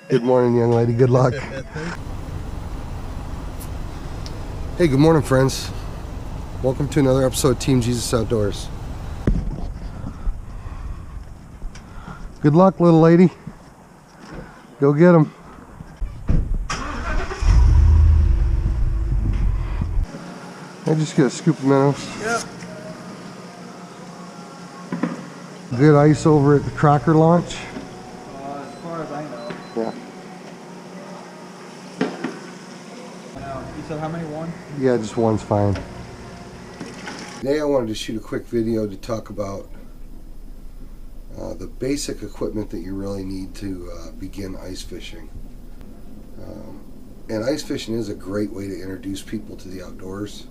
Good morning, young lady. Good luck. Hey, good morning, friends. Welcome to another episode of Team Jesus Outdoors. Good luck, little lady. Go get them. I just get a scoop of minnows. Yep. Good ice over at the Crocker launch. As far as I know. Yeah. You said how many? One? Yeah, just one's fine. Today I wanted to shoot a quick video to talk about the basic equipment that you really need to begin ice fishing. And ice fishing is a great way to introduce people to the outdoors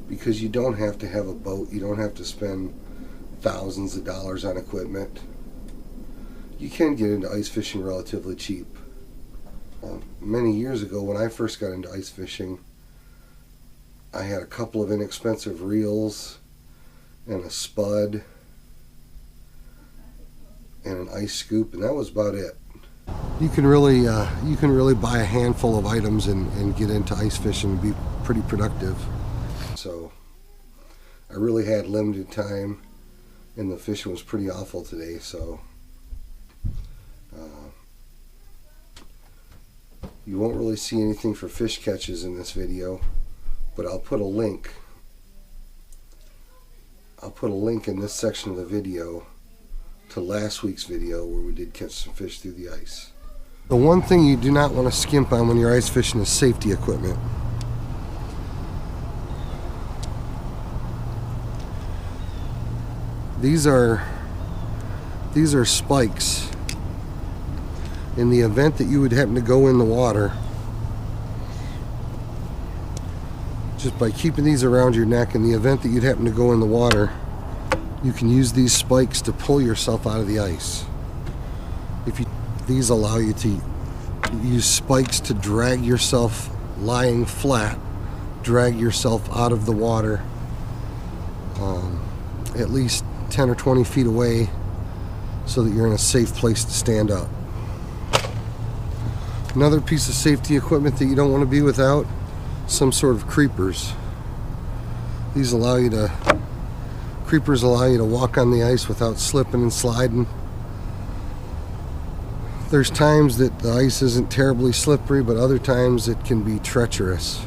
because you don't have to have a boat, you don't have to spend thousands of dollars on equipment. You can get into ice fishing relatively cheap. Many years ago when I first got into ice fishing, I had a couple of inexpensive reels and a spud and an ice scoop, and that was about it. You can really buy a handful of items and get into ice fishing and be pretty productive. So I really had limited time, and the fishing was pretty awful today. So you won't really see anything for fish catches in this video, but I'll put a link. I'll put a link in this section of the video to last week's video where we did catch some fish through the ice. The one thing you do not want to skimp on when you're ice fishing is safety equipment. These are spikes. In the event that you would happen to go in the water, just by keeping these around your neck, in the event that you'd happen to go in the water, you can use these spikes to pull yourself out of the ice. These allow you to use spikes to drag yourself lying flat, drag yourself out of the water at least 10 or 20 feet away so that you're in a safe place to stand up. Another piece of safety equipment that you don't want to be without, some sort of creepers. Creepers allow you to walk on the ice without slipping and sliding. There's times that the ice isn't terribly slippery, but other times it can be treacherous.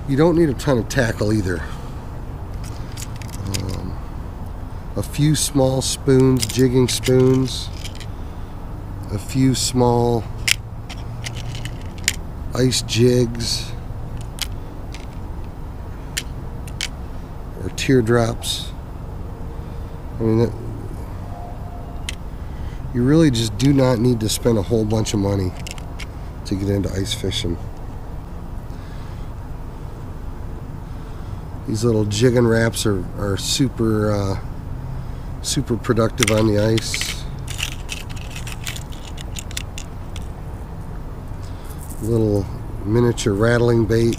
You don't need a ton of tackle either. A few small spoons, jigging spoons, a few small ice jigs or teardrops. I mean, you really just do not need to spend a whole bunch of money to get into ice fishing. These little jigging wraps are super productive on the ice. Little miniature rattling bait.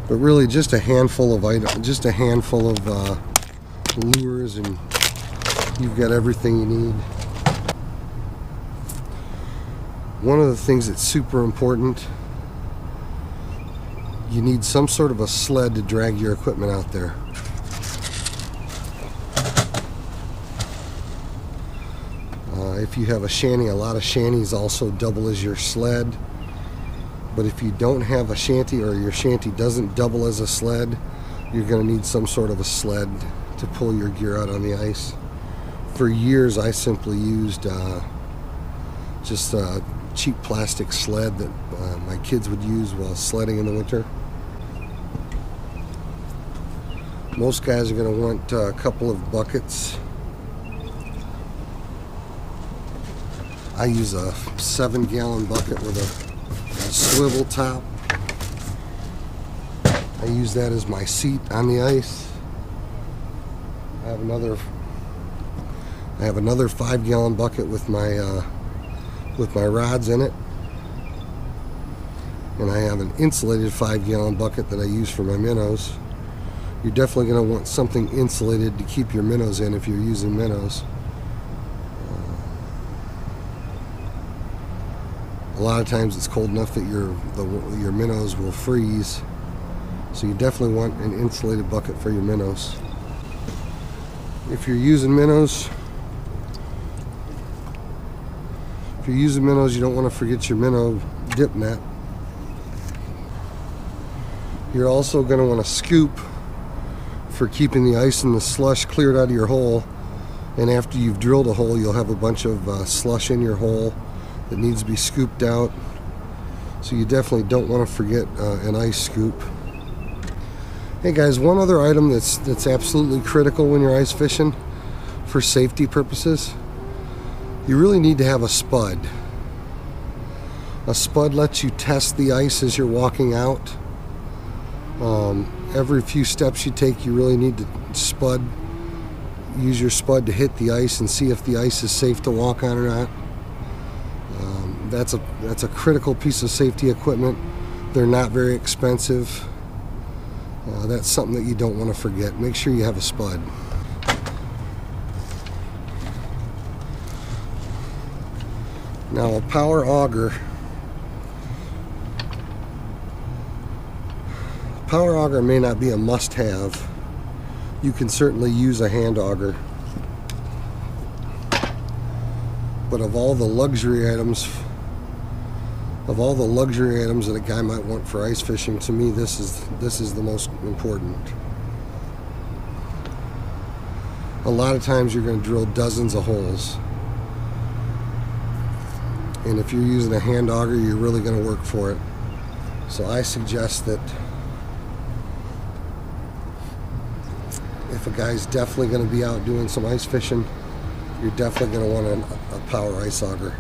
But really just a handful of lures and you've got everything you need. One of the things that's super important, you need some sort of a sled to drag your equipment out there. If you have a shanty, a lot of shanties also double as your sled. But if you don't have a shanty, or your shanty doesn't double as a sled, you're going to need some sort of a sled to pull your gear out on the ice. For years I simply used just a cheap plastic sled that my kids would use while sledding in the winter. Most guys are going to want a couple of buckets. I use a 7-gallon bucket with a swivel top. I use that as my seat on the ice. I have another 5-gallon bucket with my rods in it, and I have an insulated 5-gallon bucket that I use for my minnows. You're definitely going to want something insulated to keep your minnows in if you're using minnows. A lot of times it's cold enough that your minnows will freeze. So you definitely want an insulated bucket for your minnows. If you're using minnows, you don't want to forget your minnow dip net. You're also going to want to scoop for keeping the ice and the slush cleared out of your hole. And after you've drilled a hole, you'll have a bunch of slush in your hole that needs to be scooped out. So you definitely don't want to forget an ice scoop. Hey guys, one other item that's absolutely critical when you're ice fishing for safety purposes, you really need to have a spud. A spud lets you test the ice as you're walking out. Every few steps you take, you really need to use your spud to hit the ice and see if the ice is safe to walk on or not. That's a critical piece of safety equipment. They're not very expensive. That's something that you don't want to forget. Make sure you have a spud. Now a power auger. Power auger may not be a must-have. You can certainly use a hand auger. But of all the luxury items that a guy might want for ice fishing, to me this is the most important. A lot of times you're going to drill dozens of holes. And if you're using a hand auger, you're really going to work for it. So I suggest that if a guy's definitely going to be out doing some ice fishing, you're definitely going to want a power ice auger.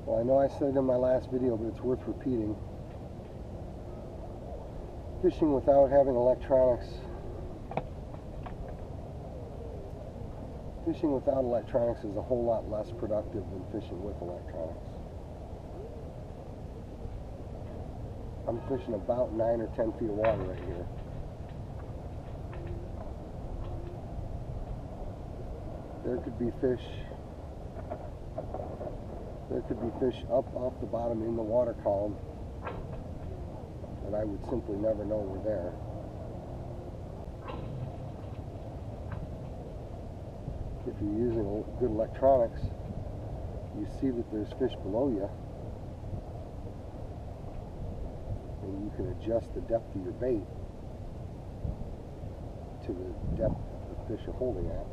Well, I know I said it in my last video, but it's worth repeating. Fishing without having electronics. Fishing without electronics is a whole lot less productive than fishing with electronics. I'm fishing about 9 or 10 feet of water right here. There could be fish up off the bottom in the water column that I would simply never know were there. If you're using good electronics, you see that there's fish below you, and you can adjust the depth of your bait to the depth the fish are holding at.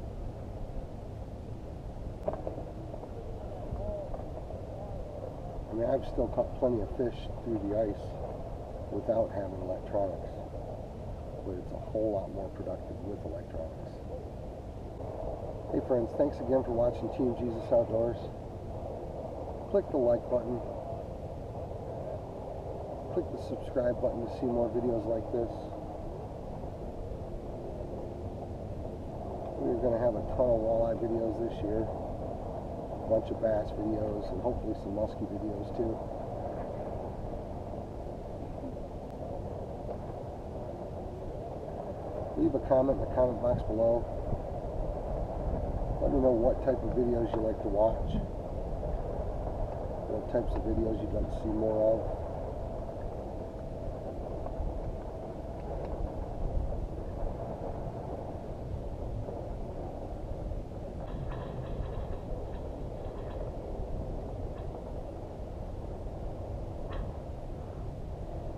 I mean, I've still caught plenty of fish through the ice without having electronics, but it's a whole lot more productive with electronics. Hey friends, thanks again for watching Team Jesus Outdoors. Click the like button. Click the subscribe button to see more videos like this. We're going to have a ton of walleye videos this year. A bunch of bass videos and hopefully some muskie videos too. Leave a comment in the comment box below. Let me know what type of videos you like to watch, what types of videos you'd like to see more of.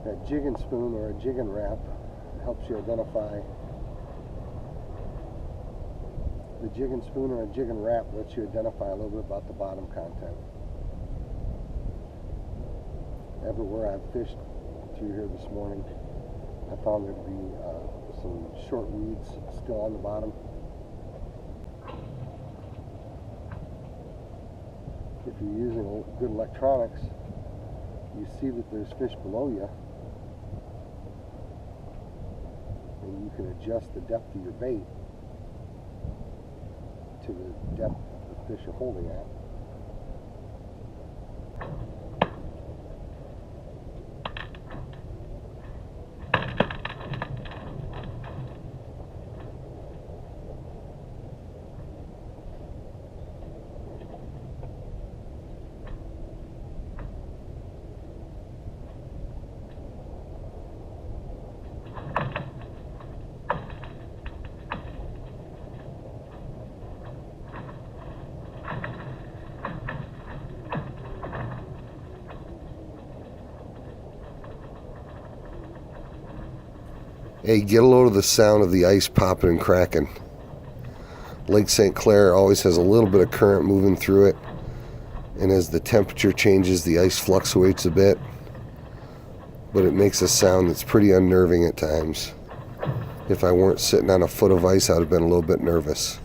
A jig and spoon or a jig and wrap helps you identify. The jig and spoon or a jig and wrap lets you identify a little bit about the bottom content. Everywhere I've fished through here this morning, I found there to be some short weeds still on the bottom. If you're using good electronics, you see that there's fish below you, and you can adjust the depth of your bait to the depth the fish are holding at. Hey, get a load of the sound of the ice popping and cracking. Lake St. Clair always has a little bit of current moving through it, and as the temperature changes, the ice fluctuates a bit, but it makes a sound that's pretty unnerving at times. If I weren't sitting on a foot of ice, I'd have been a little bit nervous.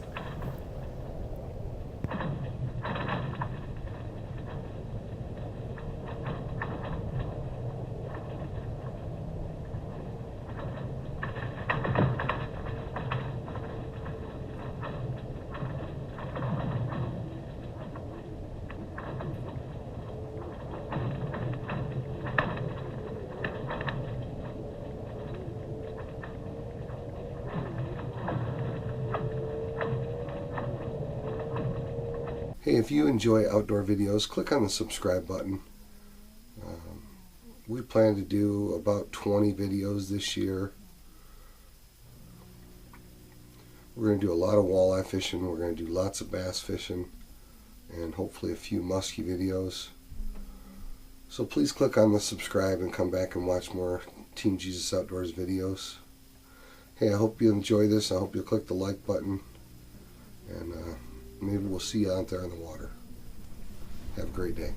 Hey, if you enjoy outdoor videos, click on the subscribe button. We plan to do about 20 videos this year. We're going to do a lot of walleye fishing, we're going to do lots of bass fishing, and hopefully a few muskie videos. So please click on the subscribe and come back and watch more Team Jesus Outdoors videos. Hey, I hope you enjoy this. I hope you'll click the like button, and maybe we'll see you out there on the water. Have a great day.